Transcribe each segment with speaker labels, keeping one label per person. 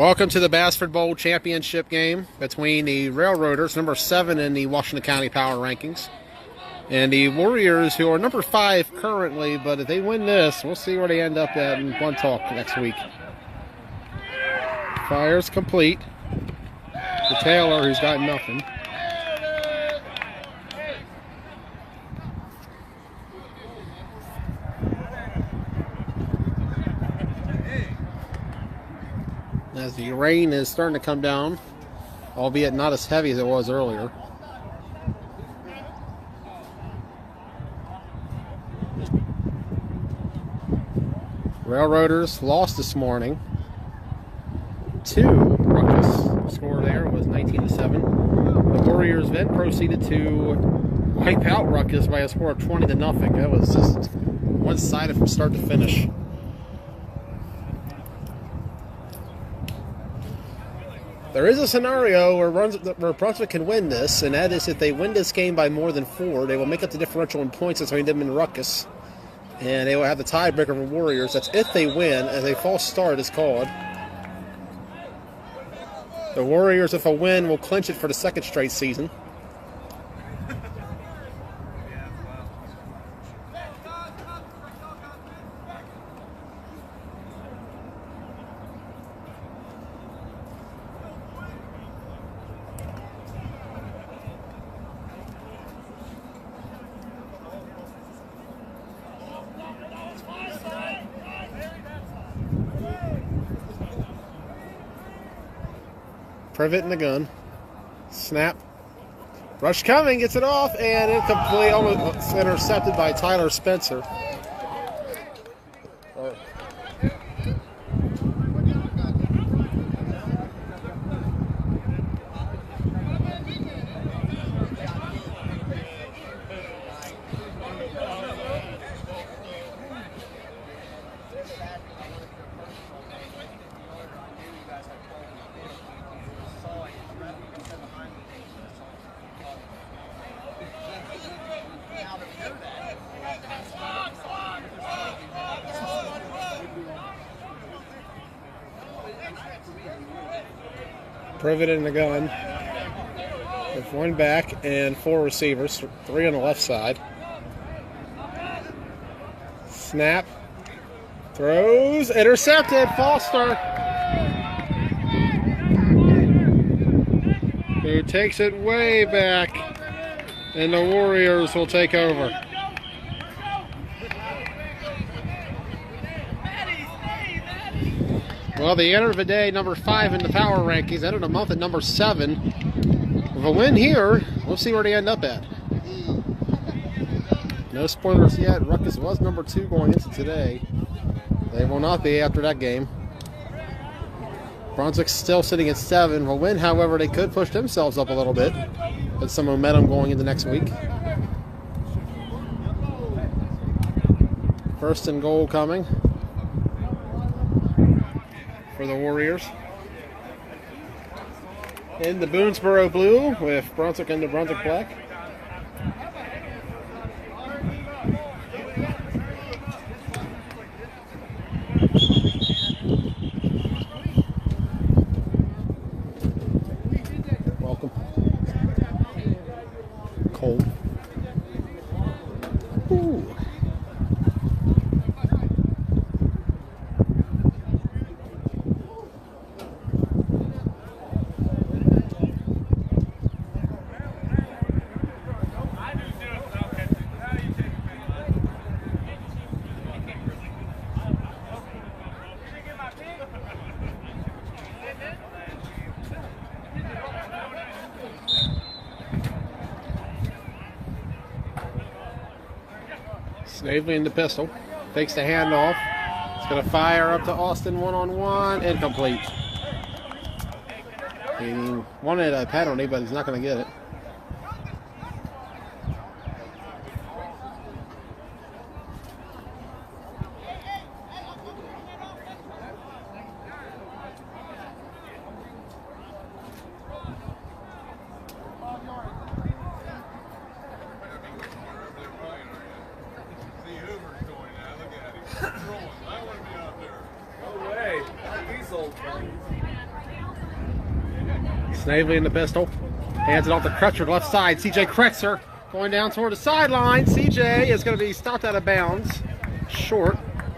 Speaker 1: Welcome to the Bassford Bowl Championship game between the Railroaders, number 7 in the Washington County Power Rankings, and the Warriors, who are number 5 currently, but if they win this, we'll see where they end up at in one talk next week. Fire's complete. To Taylor, who's got nothing. As the rain is starting to come down, albeit not as heavy as it was earlier. Railroaders lost this morning. 2 ruckus. Score there was 19-7. The Warriors then proceeded to wipe out Ruckus by a score of 20-0. That was just one-sided from start to finish. There is a scenario where Brunswick can win this, and that is if they win this game by more than 4, they will make up the differential in points between them and Ruckus. And they will have the tiebreaker for Warriors. That's if they win, as a false start is called. The Warriors, if a win, will clinch it for the 2nd straight season. Privet in the gun. Snap. Rush coming, gets it off, and incomplete, almost intercepted by Tyler Spencer. Privet in the gun with 1 back and 4 receivers, 3 on the left side. Snap, throws, intercepted, Foster, who takes it way back, and the Warriors will take over. Well, the end of the day, number 5 in the power rankings, ended the month at number 7. With a win here, we'll see where they end up at. No spoilers yet. Ruckus was number 2 going into today. They will not be after that game. Brunswick's still sitting at 7. With a win, however, they could push themselves up a little bit. Put some momentum going into next week. 1st and goal coming for the Warriors. In the Boonesboro blue with Brunswick and the Brunswick black. Welcome. Cold. Ooh. Snavely in the pistol. Takes the handoff. It's going to fire up to Austin one-on-one. Incomplete. He wanted a penalty, but he's not going to get it.
Speaker 2: I want to be out there. No way. Not these old buddies.
Speaker 1: Snavely in the pistol. Hands it off to Kretzer, left side. CJ Kretzer going down toward the sideline. CJ is going to be stopped out of bounds. Short,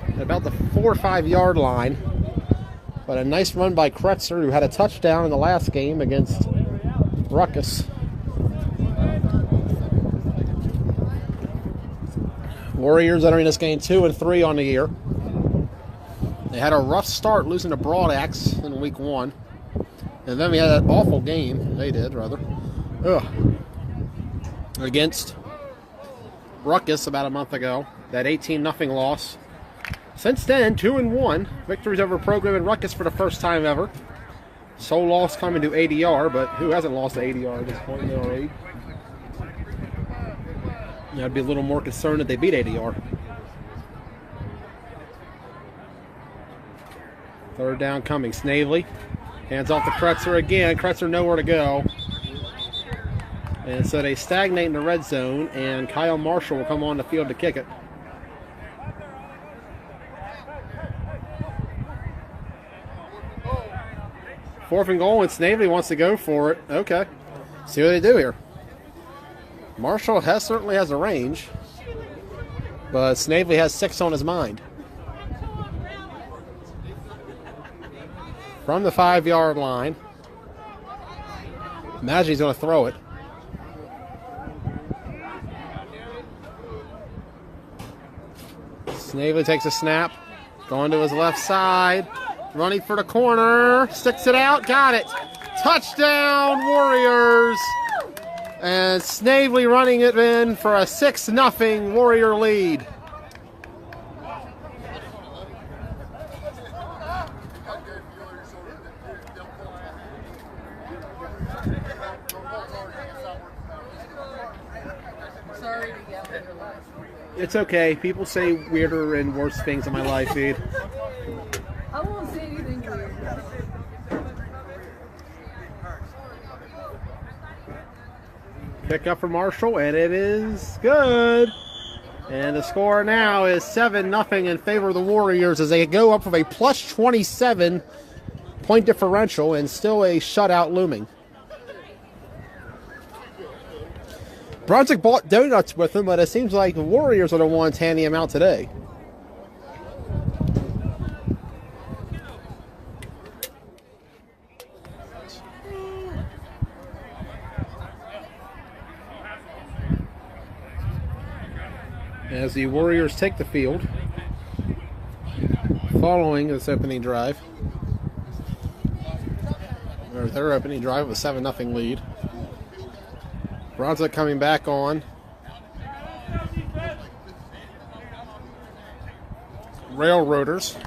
Speaker 1: at about the 4 or 5 yard line. But a nice run by Kretzer, who had a touchdown in the last game against Ruckus. Warriors entering this game 2-3 on the year. They had a rough start losing to Broadaxe in week 1. And then we had that awful game, they did rather, against Ruckus about a month ago. That 18-0 loss. Since then, 2-1. Victories over program in Ruckus for the first time ever. Sole loss coming to ADR, but who hasn't lost to ADR at this point in the already? I'd be a little more concerned that they beat ADR. Third down coming. Snavely. Hands off to Kretzer again. Kretzer nowhere to go. And so they stagnate in the red zone, and Kyle Marshall will come on the field to kick it. Fourth and goal, and Snavely wants to go for it. Okay. See what they do here. Marshall certainly has a range, but Snavely has 6 on his mind. From the 5 yard line. Imagine he's going to throw it. Snavely takes a snap. Going to his left side. Running for the corner. Sticks it out. Got it. Touchdown, Warriors. And Snavely running it in for a 6-0 Warrior lead. It's okay. People say weirder and worse things in my life, dude.
Speaker 2: I won't say anything weird.
Speaker 1: Pick up for Marshall, and it is good. And the score now is 7-0 in favor of the Warriors as they go up with a plus 27 point differential and still a shutout looming. Brunswick bought donuts with them, but it seems like the Warriors are the ones handing them out today. As the Warriors take the field following this opening drive, or their opening drive with a 7-0 lead. Brunswick coming back on. Railroaders.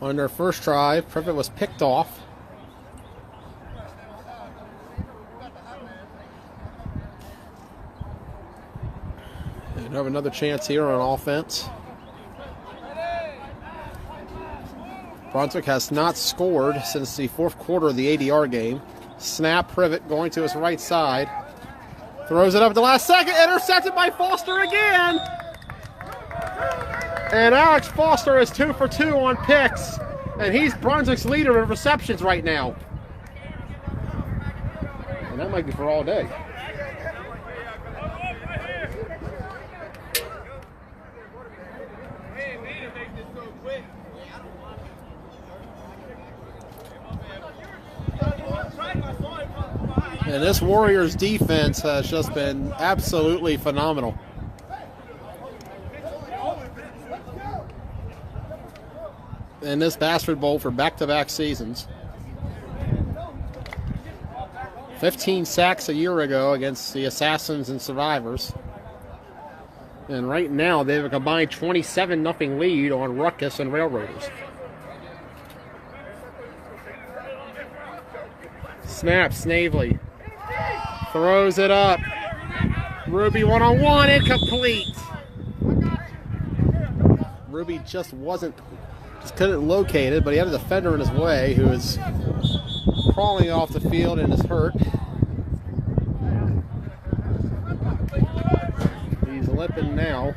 Speaker 1: On their first drive, Privet was picked off. And have another chance here on offense. Brunswick has not scored since the fourth quarter of the ADR game. Snap, Privet going to his right side. Throws it up at the last second. Intercepted by Foster again. And Alex Foster is 2 for 2 on picks. And he's Brunswick's leader in receptions right now. And that might be for all day. And this Warriors defense has just been absolutely phenomenal. In this Bastard Bowl for back-to-back seasons. 15 sacks a year ago against the Assassins and Survivors. And right now they have a combined 27-0 lead on Ruckus and Railroaders. Snap, Snavely. Throws it up. Ruby one-on-one, incomplete. Ruby just couldn't locate it, but he had a defender in his way who is crawling off the field and is hurt. He's limping now.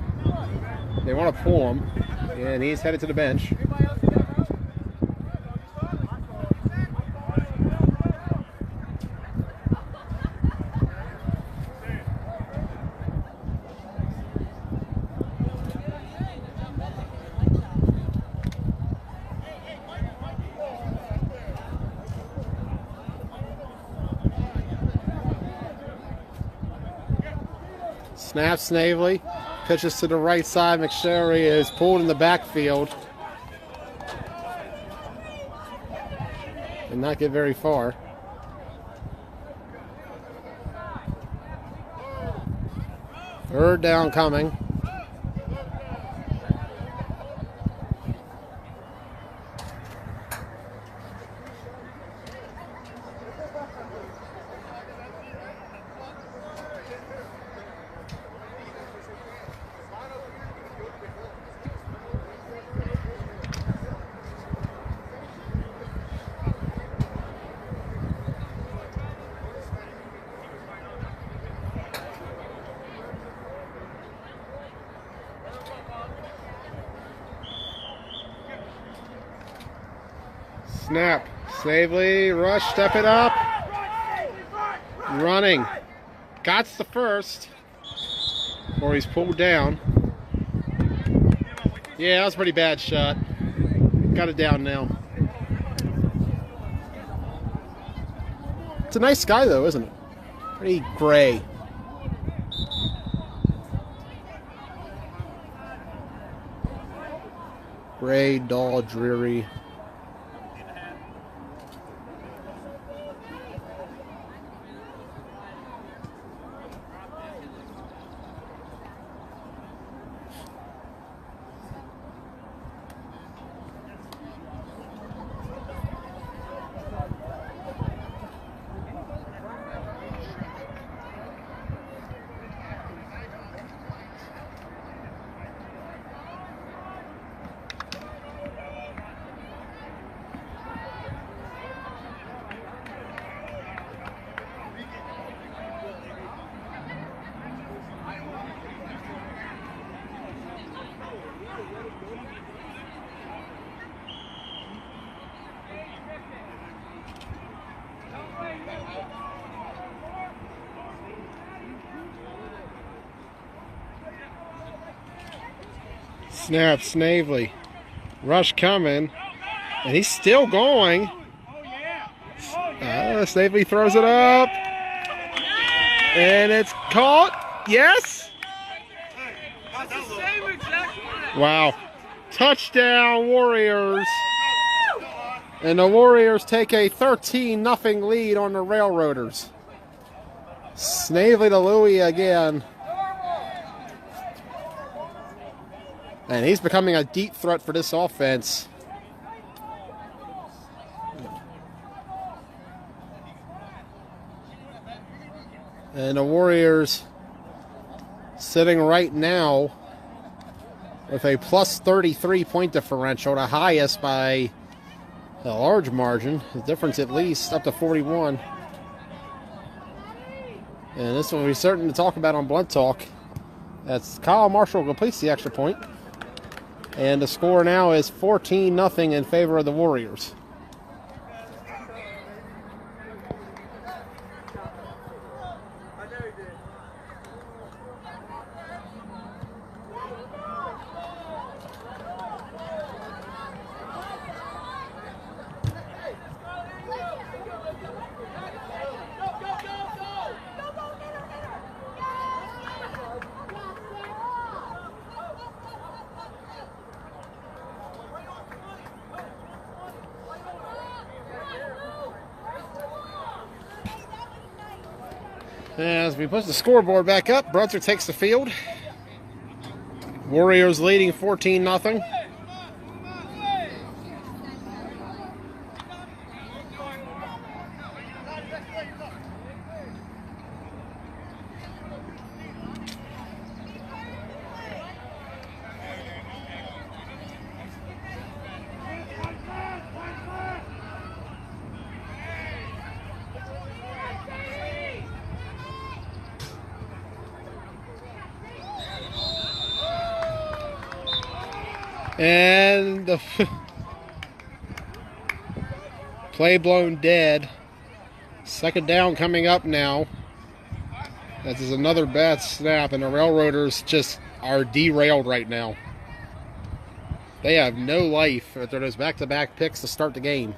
Speaker 1: They want to pull him, and he's headed to the bench. Snap Snavely. Pitches to the right side. McSherry is pulled in the backfield. And not get very far. Third down coming. Snap. Snavely, rush, step it up. Running. Got the first. Or he's pulled down. Yeah, that was a pretty bad shot. Got it down now. It's a nice sky though, isn't it? Pretty gray. Gray, dull, dreary. Snap, Snavely. Rush coming. And he's still going. Snavely throws it up. And it's caught. Yes? Wow. Touchdown, Warriors. And the Warriors take a 13-0 lead on the Railroaders. Snavely to Louie again. And he's becoming a deep threat for this offense. And the Warriors sitting right now with a plus 33 point differential, the highest by a large margin. The difference at least up to 41. And this will be certain to talk about on Blunt Talk. That's Kyle Marshall completes the extra point. And the score now is 14-0 in favor of the Warriors. As we push the scoreboard back up, Brunswick takes the field. Warriors leading 14-0. And the play blown dead. Second down coming up now. This is another bad snap, and the Railroaders just are derailed right now. They have no life after those back-to-back picks to start the game.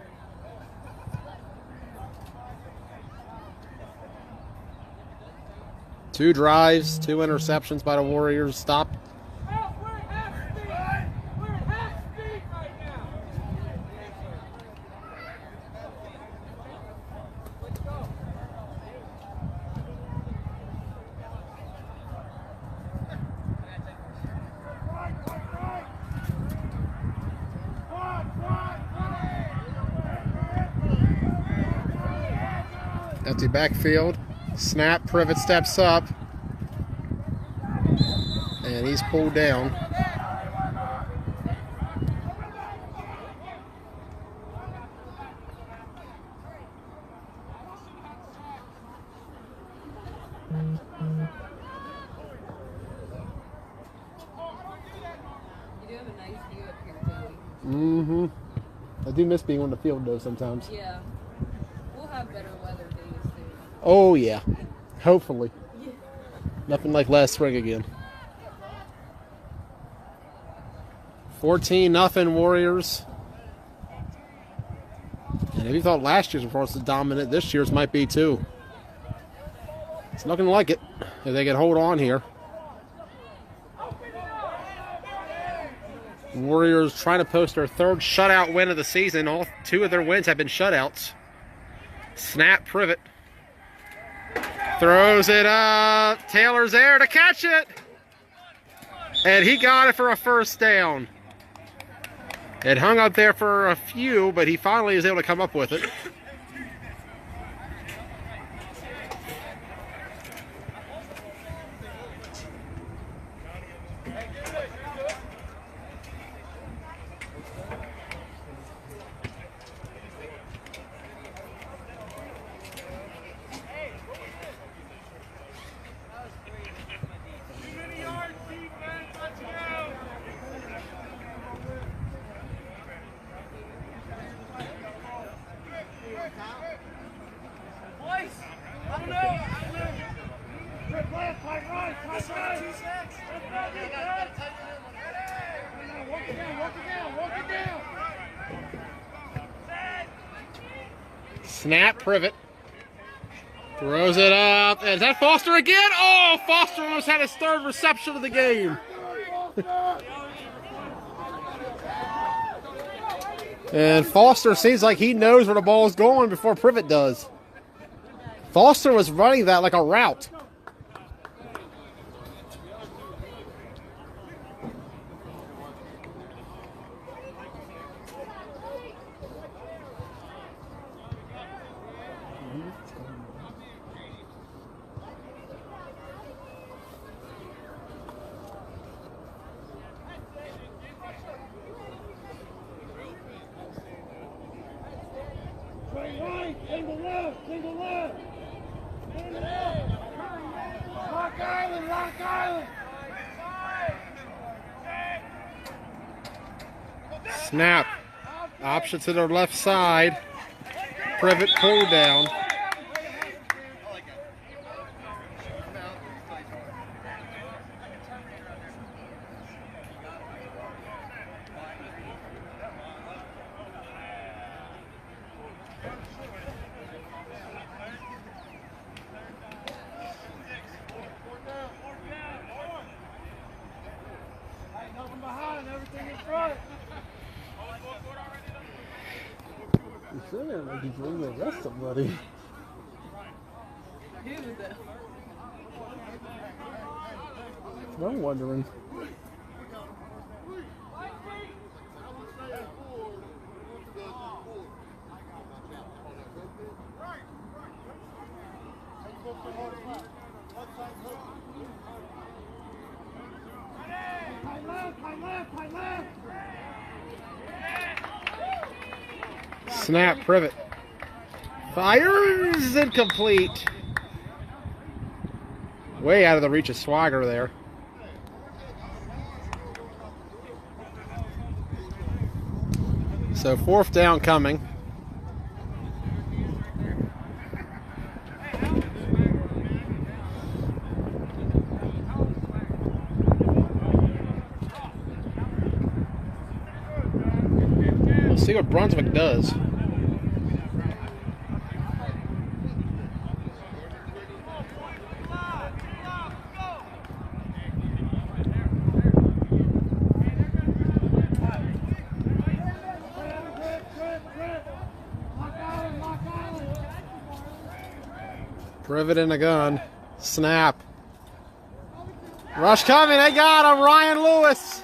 Speaker 1: 2 drives, 2 interceptions by the Warriors. Stopped. Empty backfield. Snap. Privet steps up. And he's pulled down.
Speaker 2: You do have a nice view up here, Joey.
Speaker 1: Mm-hmm. I do miss being on the field, though, sometimes.
Speaker 2: Yeah. We'll have better weather days, too.
Speaker 1: Oh, yeah. Hopefully.
Speaker 2: Yeah.
Speaker 1: Nothing like last spring again. 14-0 Warriors. And if you thought last year's performance was dominant, this year's might be too. It's looking like it. If they can hold on here. Warriors trying to post their 3rd shutout win of the season. All 2 of their wins have been shutouts. Snap. Privet throws it up. Taylor's there to catch it. And he got it for a first down. It hung up there for a few, but he finally is able to come up with it. Snap. Privet throws it up. Is that Foster again? Oh, Foster almost had his 3rd reception of the game. And Foster seems like he knows where the ball is going before Privet does. Foster was running that like a route. Snap. Option to their left side. Privet pulled down. Like he's ready to arrest somebody.
Speaker 2: Who was that?
Speaker 1: I'm wondering. Snap. Privet fires. Incomplete. Way out of the reach of Swagger there. So 4th down coming. We'll see what Brunswick does. Privet in the gun. Snap. Rush coming. They got him. Ryan Lewis.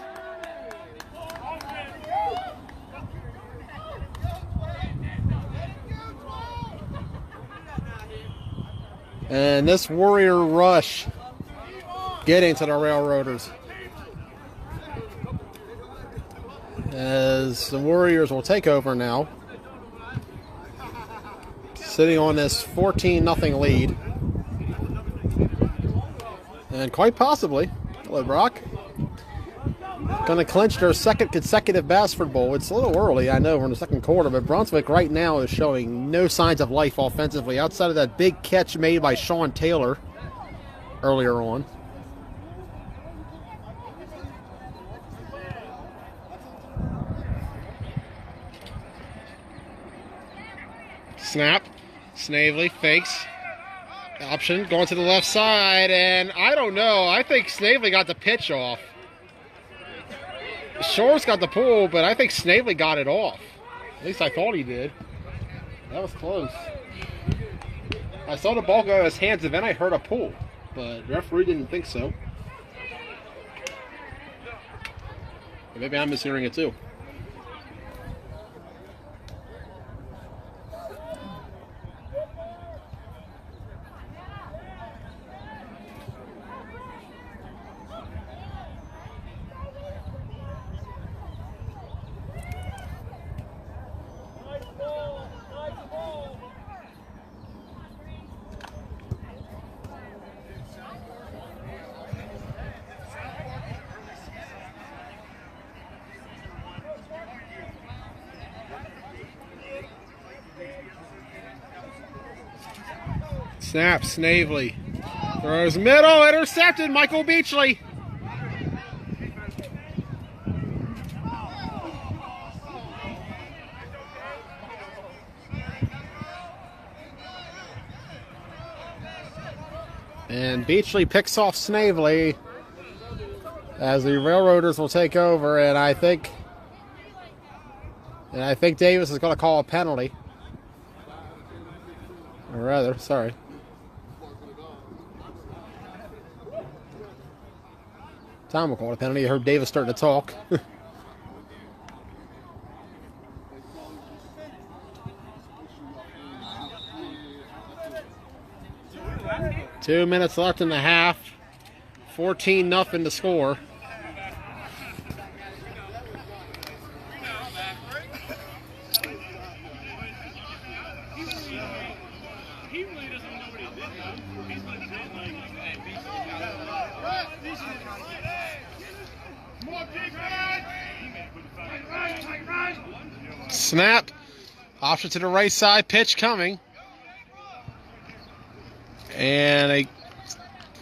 Speaker 1: And this Warrior rush getting to the Railroaders. As the Warriors will take over now. Sitting on this 14-0 lead. And quite possibly, hello Brock, going to clinch their second consecutive Bassford Bowl. It's a little early, I know, we're in the second quarter, but Brunswick right now is showing no signs of life offensively outside of that big catch made by Sean Taylor earlier on. Snap. Snavely fakes. Option going to the left side, and I don't know. I think Snavely got the pitch off. Shore's got the pull, but I think Snavely got it off. At least I thought he did. That was close. I saw the ball go in his hands, and then I heard a pull, but the referee didn't think so. Maybe I'm mishearing it too. Snap, Snavely. Throws middle, intercepted, Michael Beachley. And Beachley picks off Snavely as the Railroaders will take over, and I think Davis is going to call a penalty. Or rather, sorry. Tom will call a penalty. I heard Davis starting to talk. 2 minutes left in the half. 14-0 to score. Snap. Option to the right side. Pitch coming. And they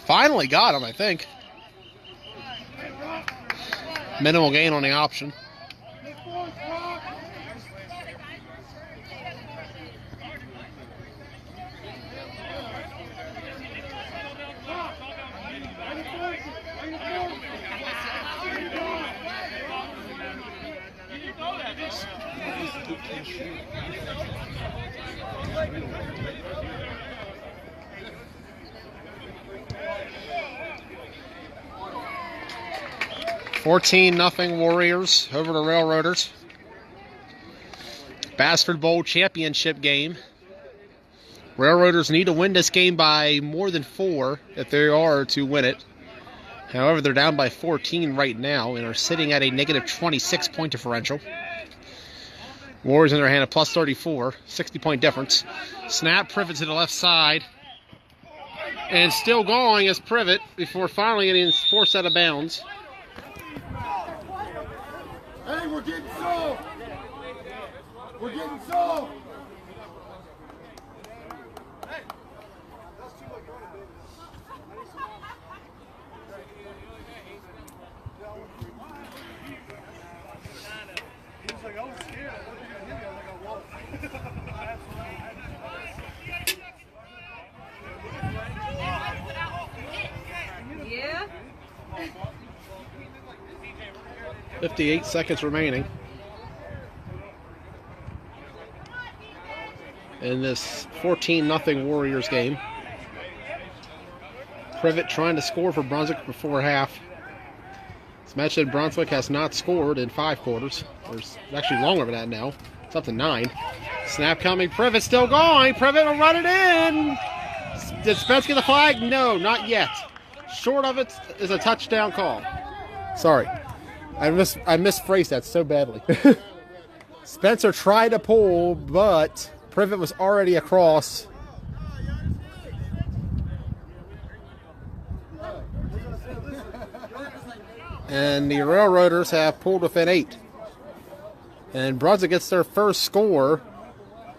Speaker 1: finally got him, I think. Minimal gain on the option. $14-0 Warriors over the Railroaders. Bassford Bowl championship game. Railroaders need to win this game by more than 4 if they are to win it. However, they're down by 14 right now and are sitting at a negative 26 point differential. Warriors in their hand at plus 34, 60-point difference. Snap, Privet to the left side. And still going is Privet before finally getting forced out of bounds.
Speaker 3: Hey, we're getting soft. We're getting soft. Hey. He was like, I was scared. I wasn't going to hit me. I was like, I won't.
Speaker 2: Yeah.
Speaker 1: 58 seconds remaining in this 14-0 Warriors game. Privet trying to score for Brunswick before half. As mentioned, Brunswick has not scored in 5 quarters. There's actually longer than that now. It's up to 9. Snap coming. Privet still going. Privet will run it in. Did Spence get the flag? No, not yet. Short of it is a touchdown call. Sorry. I misphrased that so badly. Spencer tried to pull, but Privet was already across. And the Railroaders have pulled within 8. And Brunswick gets their first score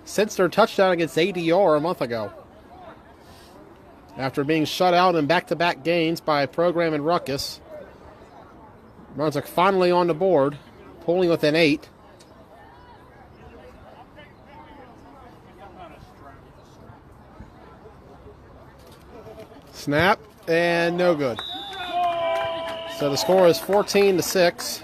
Speaker 1: since their touchdown against ADR a month ago. After being shut out in back-to-back games by Program and Ruckus, Brunswick finally on the board, pulling within 8. Snap, and no good. So the score is 14-6.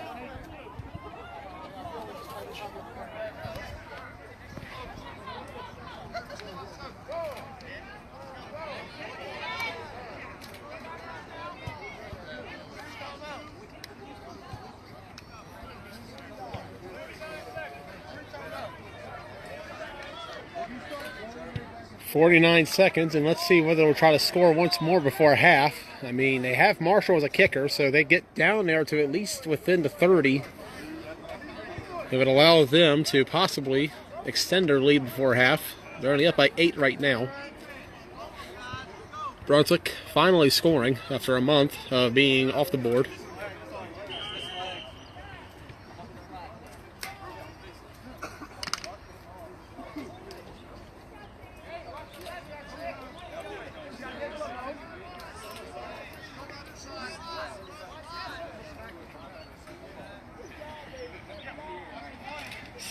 Speaker 1: .49 seconds, and let's see whether they'll try to score once more before half. I mean, they have Marshall as a kicker, so they get down there to at least within the 30. It would allow them to possibly extend their lead before half. They're only up by 8 right now. Brunswick finally scoring after a month of being off the board.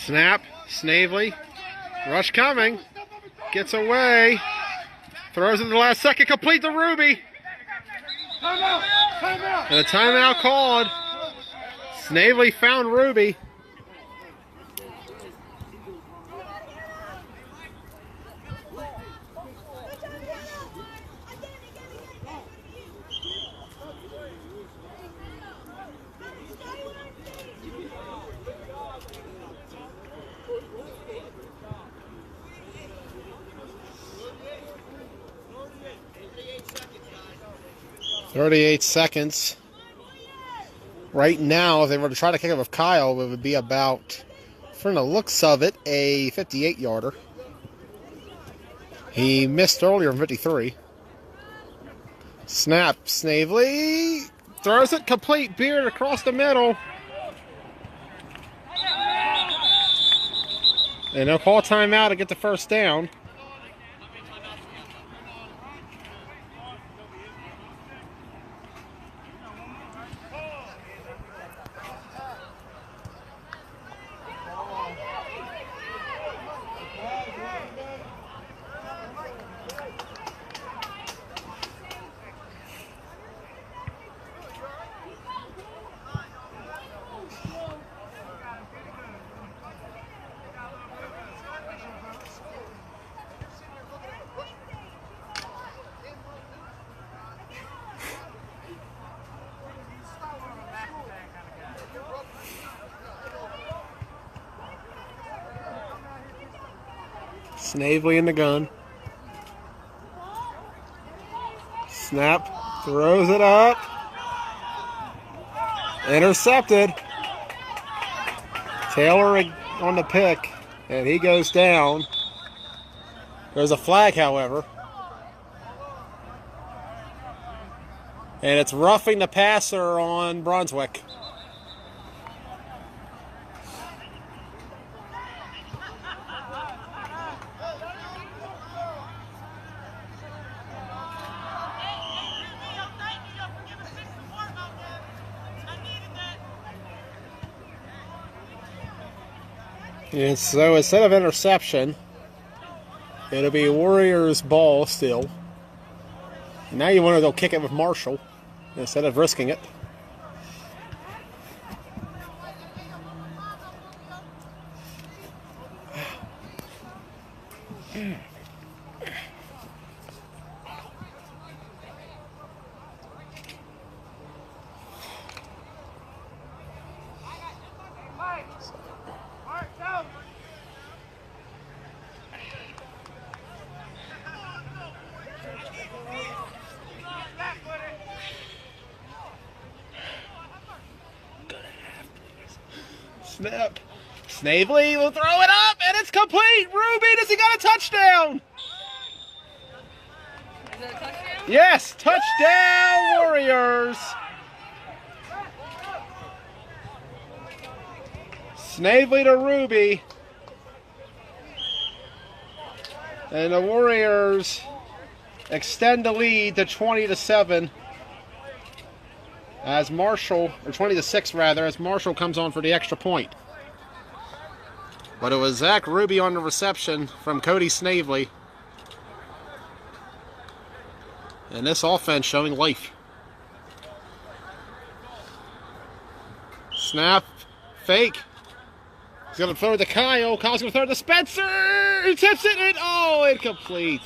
Speaker 1: Snap, Snavely, rush coming, gets away, throws in the last second, complete to Ruby. And a timeout called. Snavely found Ruby. .38 seconds. Right now, if they were to try to kick it with Kyle, it would be about, from the looks of it, a 58-yarder. He missed earlier from 53. Snap, Snavely throws it complete, Beard across the middle. And they'll call timeout to get the first down. Snavely in the gun. Snap, throws it up. Intercepted. Taylor on the pick, and he goes down. There's a flag, however. And it's roughing the passer on Brunswick. And so instead of interception, it'll be Warriors ball still. Now you wonder they'll kick it with Marshall instead of risking it. snap. Snavely will throw it up, and it's complete. Ruby, does he got a touchdown?
Speaker 2: Is it a touchdown?
Speaker 1: Yes, touchdown Warriors. Snavely to Ruby. And the Warriors extend the lead to 20-7 as Marshall, or 20-6 rather, as Marshall comes on for the extra point. But it was Zach Ruby on the reception from Cody Snavely. And this offense showing life. Snap, fake. He's going to throw it to Kyle. Kyle's going to throw it to Spencer. He tips it, and oh, incomplete.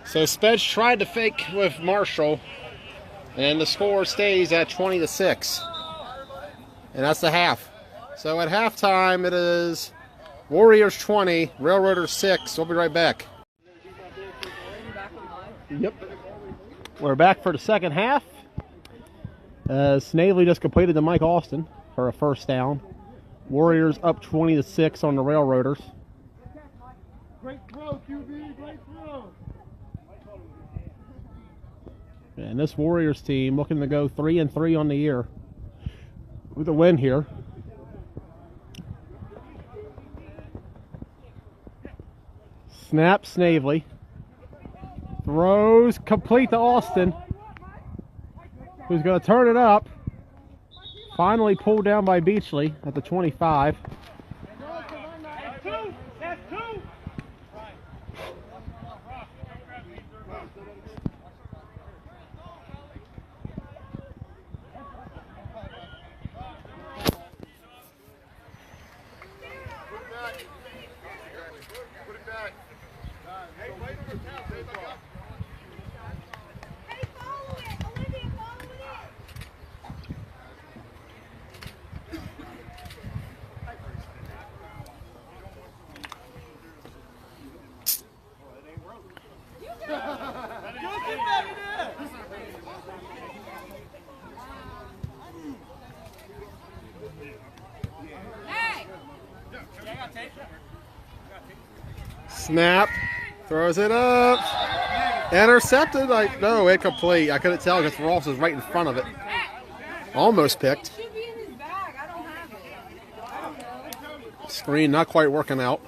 Speaker 1: So Spence tried to fake with Marshall, and the score stays at 20-6. And that's the half. So at halftime, it is Warriors 20, Railroaders 6. We'll be right back. Yep. We're back for the second half. Snavely just completed to Mike Austin for a first down. Warriors up 20-6 on the Railroaders.
Speaker 3: Great throw, QB. Great throw.
Speaker 1: And this Warriors team looking to go 3-3 on the year with a win here. Snap, Snavely. Throws complete to Austin, who's going to turn it up. Finally pulled down by Beachley at the 25. Snap, throws it up, intercepted. No, incomplete. I couldn't tell because Ross was right in front of it. Almost picked.
Speaker 2: It should be in his bag. I don't have it. I don't know.
Speaker 1: Screen not quite working out.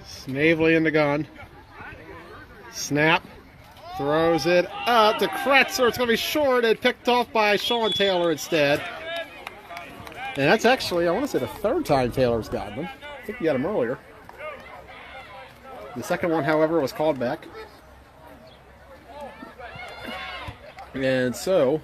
Speaker 1: Snavely in the gun. Snap. Throws it up to Kretzer. It's going to be short and picked off by Sean Taylor instead. And that's actually, I want to say, the third time Taylor's gotten them. I think he got him earlier. The second one, however, was called back. And so...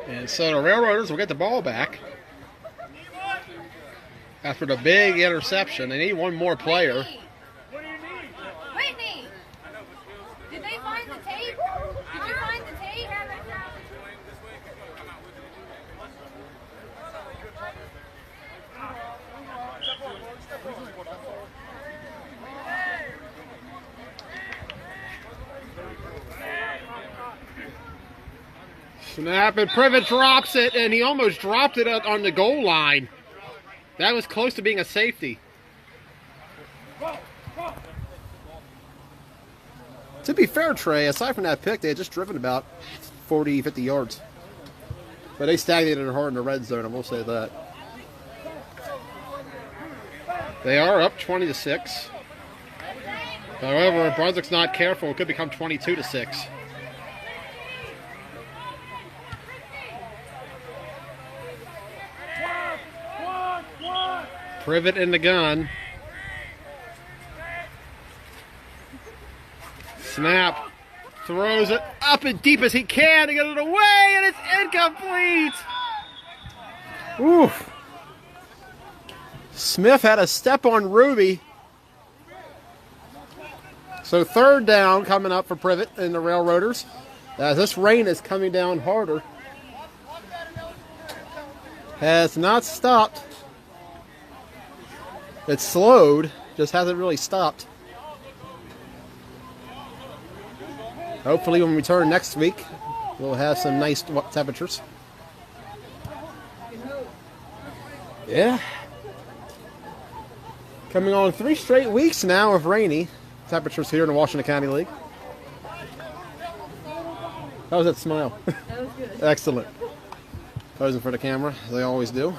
Speaker 1: And so the Railroaders will get the ball back after the big interception. They need one more player.
Speaker 2: Whitney! Did they find the tape? Did you find the tape?
Speaker 1: Snap, and Privet drops it, and he almost dropped it on the goal line. That was close to being a safety. To be fair, Trey, aside from that pick, they had just driven about 40, 50 yards. But they stagnated hard in the red zone, I will say that. They are up 20-6. However, if Brunswick's not careful, it could become 22-6. Privet in the gun. Snap. Throws it up as deep as he can to get it away, and it's incomplete. Oof. Smith had a step on Ruby. So 3rd down coming up for Privet and the Railroaders. As this rain is coming down harder. Has not stopped. It's slowed, just hasn't really stopped. Hopefully when we return next week, we'll have some nice temperatures. Yeah. Coming on 3 straight weeks now of rainy temperatures here in the Washington County League. How was that smile?
Speaker 2: That was good.
Speaker 1: Excellent. Posing for the camera, as they always do.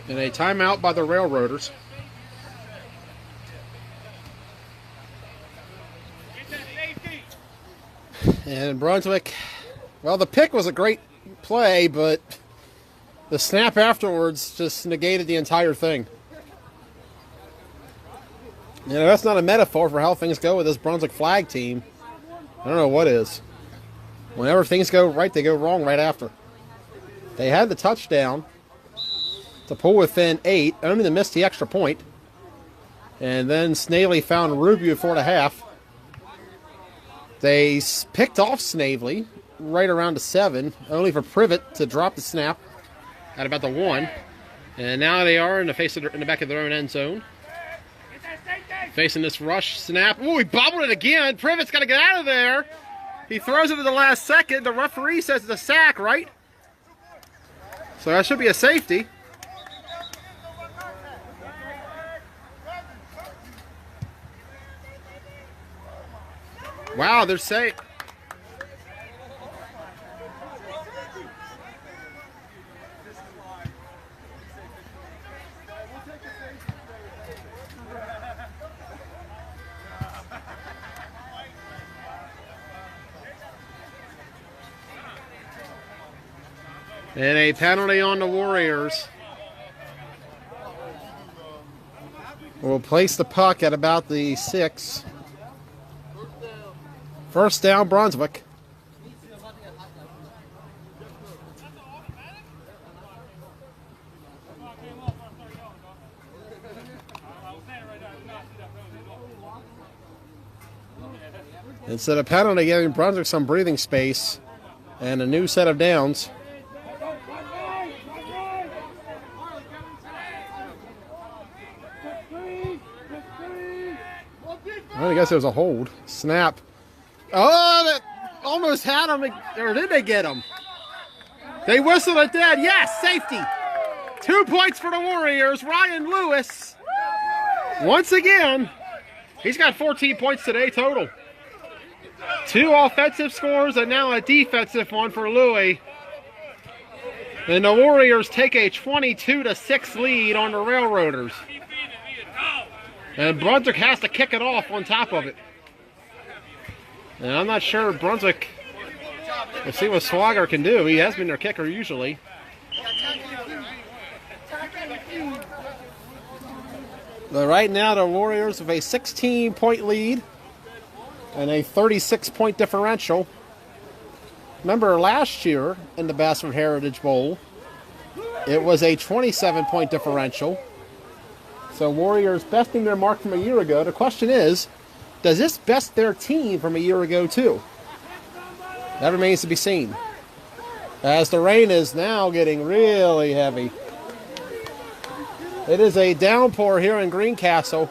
Speaker 1: And a timeout by the Railroaders. And Brunswick, well, the pick was a great play, but the snap afterwards just negated the entire thing. You know, that's not a metaphor for how things go with this Brunswick flag team. I don't know what is. Whenever things go right, they go wrong right after. They had the touchdown to pull within 8, only to miss the extra point. And then Snavely found Ruby before the half. They picked off Snavely right around the 7, only for Privet to drop the snap at about the 1. And now they are in the back of their own end zone. Facing this rush snap. Ooh, he bobbled it again. Privet's got to get out of there. He throws it at the last second. The referee says it's a sack, right? So that should be a safety. Wow, they're safe. And a penalty on the Warriors. We'll place the puck at about the 6. First down, Brunswick. Instead of penalty, giving Brunswick some breathing space and a new set of downs. I guess it was a hold. Snap. Oh, that almost had him. Or did they get him? They whistled it dead. Yes, safety. 2 points for the Warriors. Ryan Lewis. Once again, he's got 14 points today total. 2 offensive scores and now a defensive one for Louis. And the Warriors take a 22-6 lead on the Railroaders. And Brunswick has to kick it off on top of it. And I'm not sure Brunswick, we'll see what Swagger can do. He has been their kicker usually. But right now the Warriors have a 16-point lead and a 36-point differential. Remember last year in the Bassford Heritage Bowl, it was a 27-point differential. So Warriors besting their mark from a year ago. The question is, does this best their team from a year ago too? That remains to be seen. As the rain is now getting really heavy. It is a downpour here in Greencastle.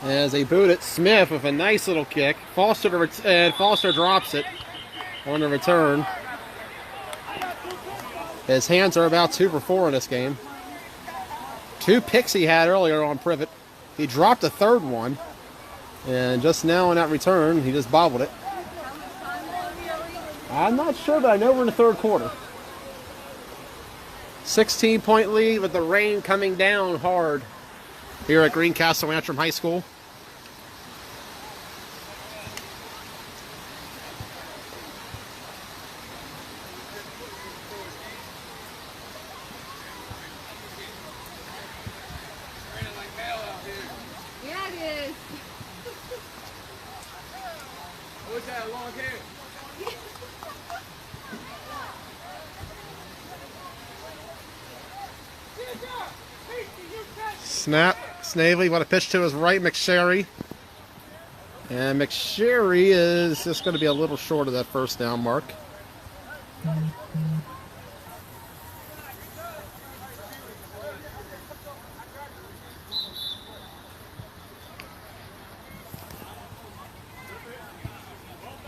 Speaker 1: As they boot it, Smith with a nice little kick. Foster drops it on the return. His hands are about 2 for 4 in this game. 2 picks he had earlier on Privet. He dropped a third one. And just now on that return, he just bobbled it. I'm not sure, but I know we're in the third quarter. 16-point lead with the rain coming down hard here at Greencastle Antrim High School.
Speaker 2: Yeah, it is.
Speaker 3: What's that, long hair?
Speaker 1: Snap. Snavely, what a pitch to his right, McSherry. And McSherry is just going to be a little short of that first down mark.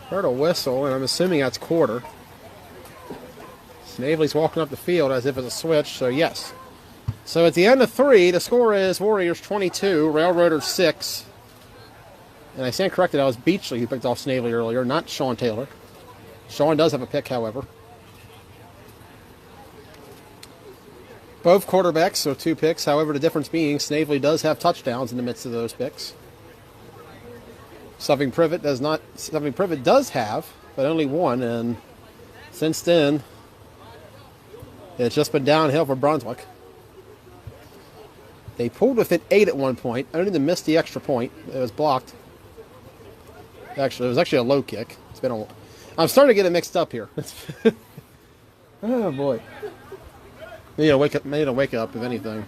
Speaker 1: Heard a whistle, and I'm assuming that's quarter. Snavely's walking up the field as if it's a switch, so yes. So at the end of 3, the score is Warriors 22, Railroaders 6. And I stand corrected, that was Beachley who picked off Snavely earlier, not Sean Taylor. Sean does have a pick, however. Both quarterbacks, so 2 picks. However, the difference being Snavely does have touchdowns in the midst of those picks. Something Privet does have, but only 1, and since then, it's just been downhill for Brunswick. They pulled within 8 at one point, only to miss the extra point. It was blocked. Actually, it was actually a low kick. It's been a. I'm starting to get it mixed up here. Oh boy. Need to wake up. Need to wake up, if anything.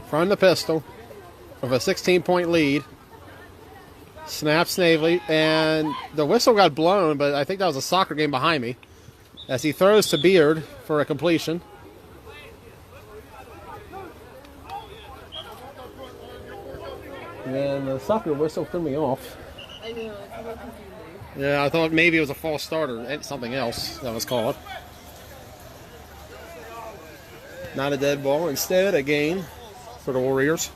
Speaker 1: From the pistol, with a 16-point lead. Snap Snavely, and the whistle got blown, but I think that was a soccer game behind me. As he throws to Beard for a completion. And the soccer whistle threw me off.
Speaker 2: I know, it's a little confusing.
Speaker 1: Yeah, I thought maybe it was a false start or something else that was called. Not a dead ball. Instead, a gain for the Warriors.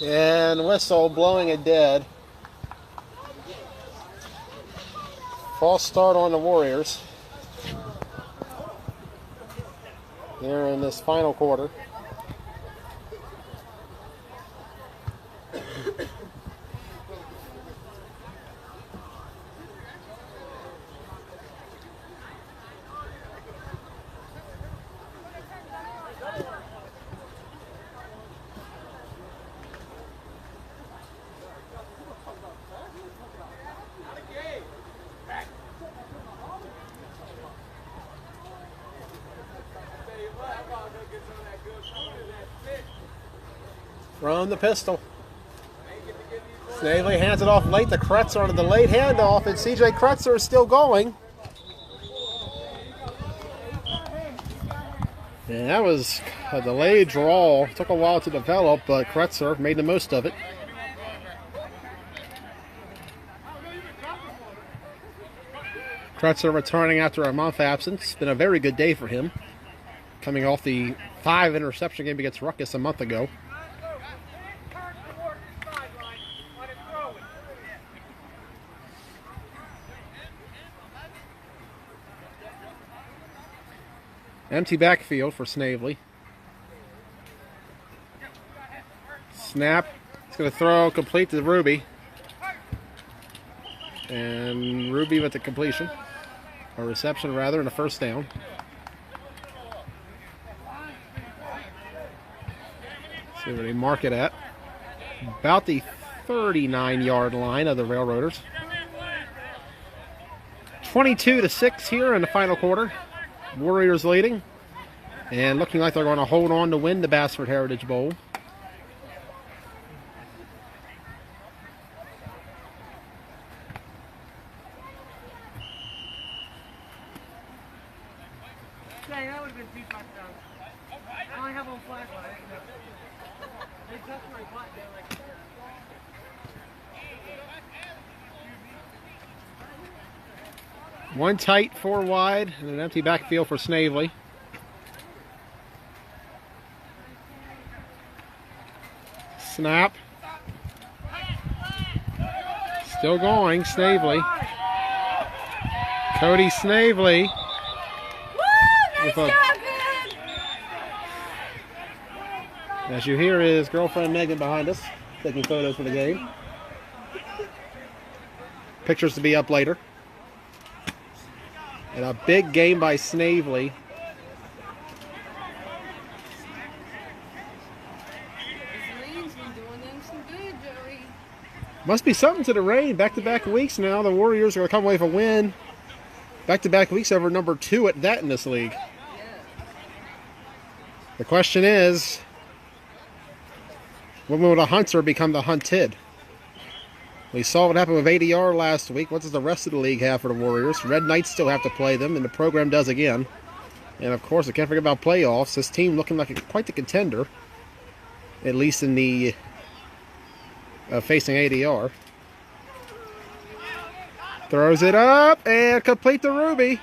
Speaker 1: And whistle blowing it dead. False start on the Warriors here in this final quarter. From the pistol. Snavely hands it off late to Kretzer on the delayed handoff, and CJ Kretzer is still going. And that was a delayed draw. Took a while to develop, but Kretzer made the most of it. Kretzer returning after a month absence. It's been a very good day for him, coming off the 5 interception game against Ruckus a month ago. Empty backfield for Snavely. Snap. He's going to throw complete to Ruby. And Ruby with the completion. Or reception, rather, and a first down. See where they mark it at. About the 39-yard line of the Railroaders. 22-6 here in the final quarter. Warriors leading, and looking like they're going to hold on to win the Bassford Heritage Bowl.
Speaker 4: saying that would have been 2 touchdowns. I only have one flag on. I didn't know. They touched my butt. They're like,
Speaker 1: one tight, 4 wide, and an empty backfield for Snavely. Snap. Still going, Snavely. Cody Snavely.
Speaker 2: Woo! Nice job, man!
Speaker 1: As you hear his girlfriend Megan behind us, taking photos for the game. Pictures to be up later. And a big game by Snavely.
Speaker 2: This rain's been doing them some good, Joey.
Speaker 1: Must be something to the rain. Back-to-back weeks now. The Warriors are going to come away with a win. Back-to-back weeks over number 2 at that in this league. The question is, when will the hunter become the hunted? We saw what happened with ADR last week. What does the rest of the league have for the Warriors? Red Knights still have to play them, and the program does again. And, of course, I can't forget about playoffs. This team looking like quite the contender, at least in the facing ADR. Throws it up and complete to Ruby.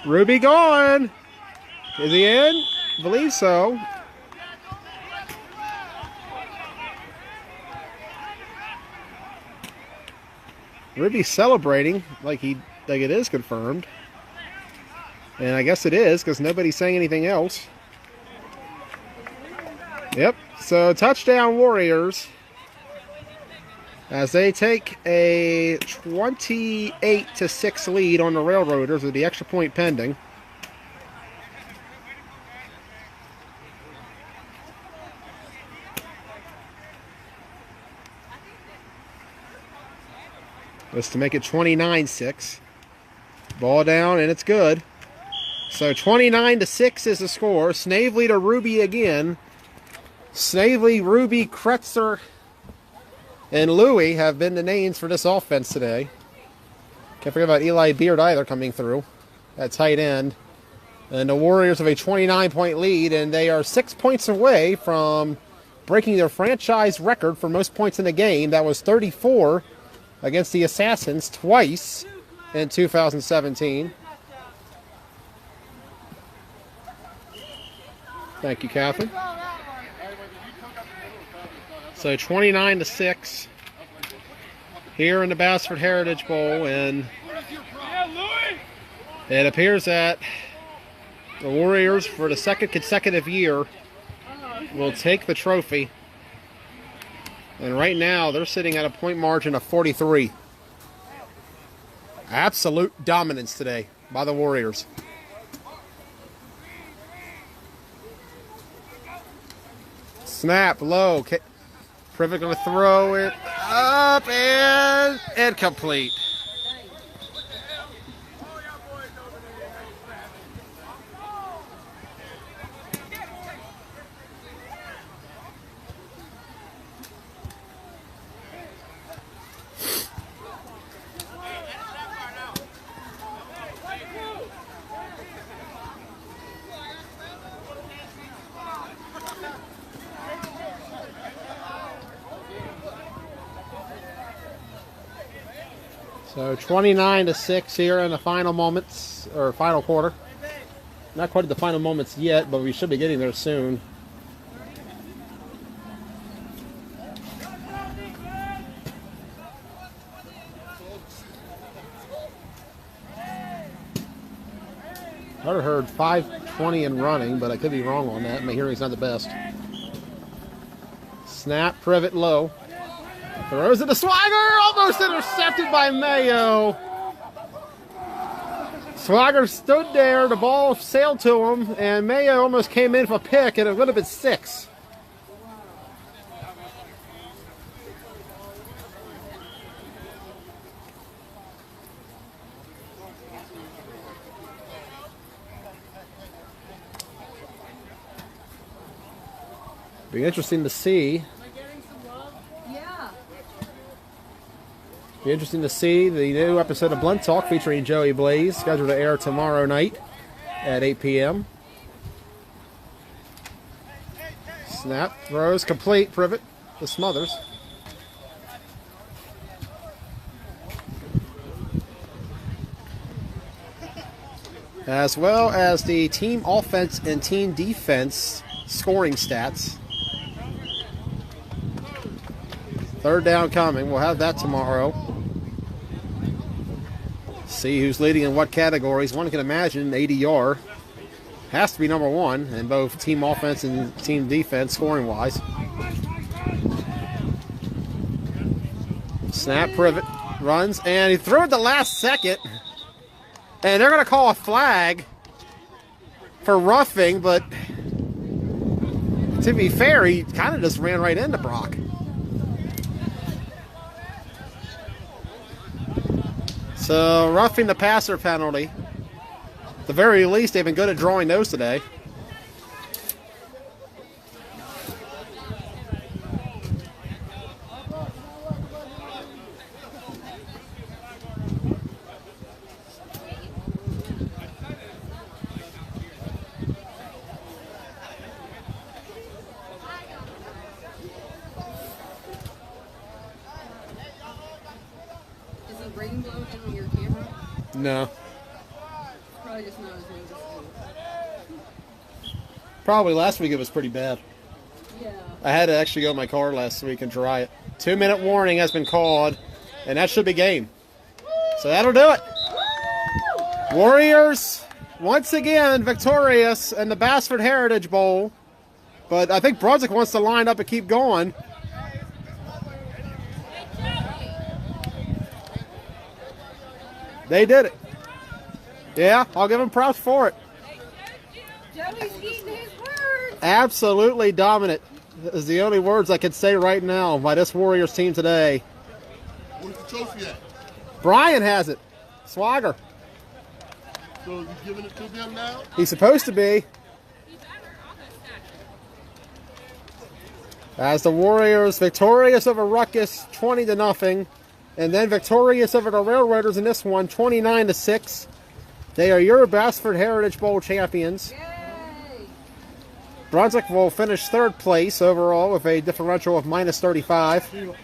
Speaker 1: Ruby gone. Is he in? I believe so. Ruby celebrating like it is confirmed. And I guess it is because nobody's saying anything else. Yep. So touchdown Warriors as they take a 28-6 lead on the Railroaders with the extra point pending. Just to make it 29-6. Ball down and it's good. So 29-6 is the score. Snavely to Ruby again. Snavely, Ruby, Kretzer, and Louie have been the names for this offense today. Can't forget about Eli Beard either coming through at tight end. And the Warriors have a 29-point lead, and they are 6 points away from breaking their franchise record for most points in the game. That was 34 against the Assassins twice in 2017. Thank you, Catherine. So 29-6 here in the Bassford Heritage Bowl, and it appears that the Warriors, for the second consecutive year, will take the trophy. And right now, they're sitting at a point margin of 43. Absolute dominance today by the Warriors. Snap, low. Privet going to throw it up and incomplete. So 29-6 here in the final moments, or final quarter. Not quite at the final moments yet, but we should be getting there soon. I heard 5:20 and running, but I could be wrong on that. My hearing's not the best. Snap, Privet low. Throws it to Swagger, almost intercepted by Mayo. Swagger stood there, the ball sailed to him, and Mayo almost came in for a pick, and it would have been 6. Be interesting to see. Be interesting to see the new episode of Blunt Talk featuring Joey Blaze, scheduled to air tomorrow night. at 8 p.m. Snap, throws, complete, Privet to Smothers. As well as the team offense and team defense scoring stats. Third down coming. We'll have that tomorrow. See who's leading in what categories. One can imagine ADR has to be number one in both team offense and team defense scoring-wise. Snap, Privet runs, and he threw it the last second. And they're going to call a flag for roughing, but to be fair, he kind of just ran right into Brock. So, roughing the passer penalty. At the very least, they've been good at drawing those today.
Speaker 2: Rain blowing in your camera?
Speaker 1: No.
Speaker 2: It's probably just not as noticeable.
Speaker 1: Probably last week it was pretty bad.
Speaker 2: Yeah.
Speaker 1: I had to actually go in my car last week and dry it. 2-minute warning has been called, and that should be game. So that'll do it. Warriors, once again, victorious in the Bassford Heritage Bowl. But I think Brunswick wants to line up and keep going. They did it. Yeah, I'll give them props for it.
Speaker 2: Joey's eating his words.
Speaker 1: Absolutely dominant is the only words I can say right now by this Warriors team today.
Speaker 3: Where's the trophy at?
Speaker 1: Brian has it. Swagger.
Speaker 3: So you giving it to them now?
Speaker 1: He's supposed to be. As the Warriors victorious over Ruckus 20-0. And then victorious over the Railroaders in this one, 29-6. They are your Bassford Heritage Bowl champions.
Speaker 2: Yay.
Speaker 1: Brunswick will finish third place overall with a differential of -35.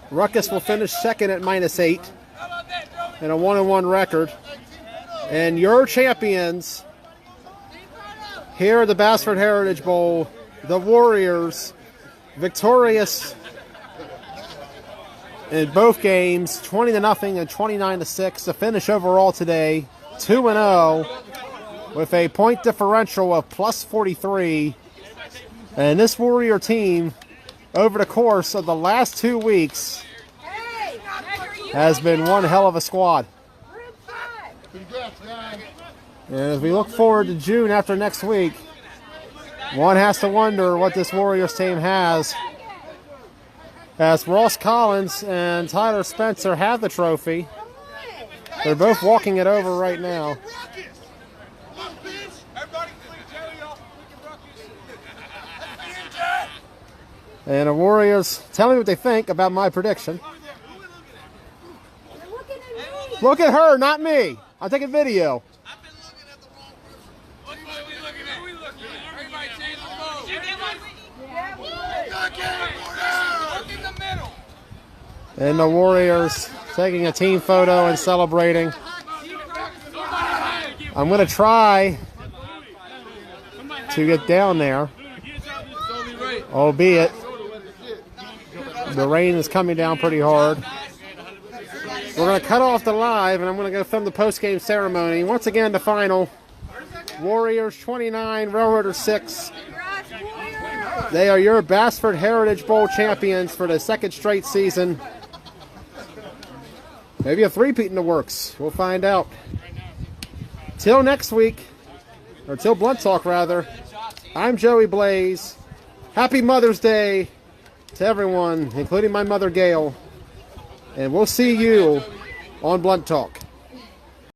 Speaker 1: Ruckus will finish second at -8 and a 1-1 record. And your champions here at the Bassford Heritage Bowl, the Warriors, victorious in both games, 20-0 and 29-6. The finish overall today, 2-0 with a point differential of +43. And this Warrior team, over the course of the last 2 weeks, has been one hell of a squad.
Speaker 3: Congrats, guys.
Speaker 1: And as we look forward to June after next week, one has to wonder what this Warriors team has. As Ross Collins and Tyler Spencer have the trophy. They're both walking it over right now. And the Warriors, tell me what they think about my prediction. Look at her, not me. I'm taking video. And the Warriors taking a team photo and celebrating. I'm going to try to get down there, albeit the rain is coming down pretty hard. We're going to cut off the live, and I'm going to go film the post-game ceremony. Once again, the final. Warriors 29, Railroaders 6. They are your Bassford Heritage Bowl champions for the second straight season. Maybe a three-peat in the works. We'll find out. Till next week, or till Blunt Talk, rather, I'm Joey Blaze. Happy Mother's Day to everyone, including my mother, Gail. And we'll see you on Blunt Talk.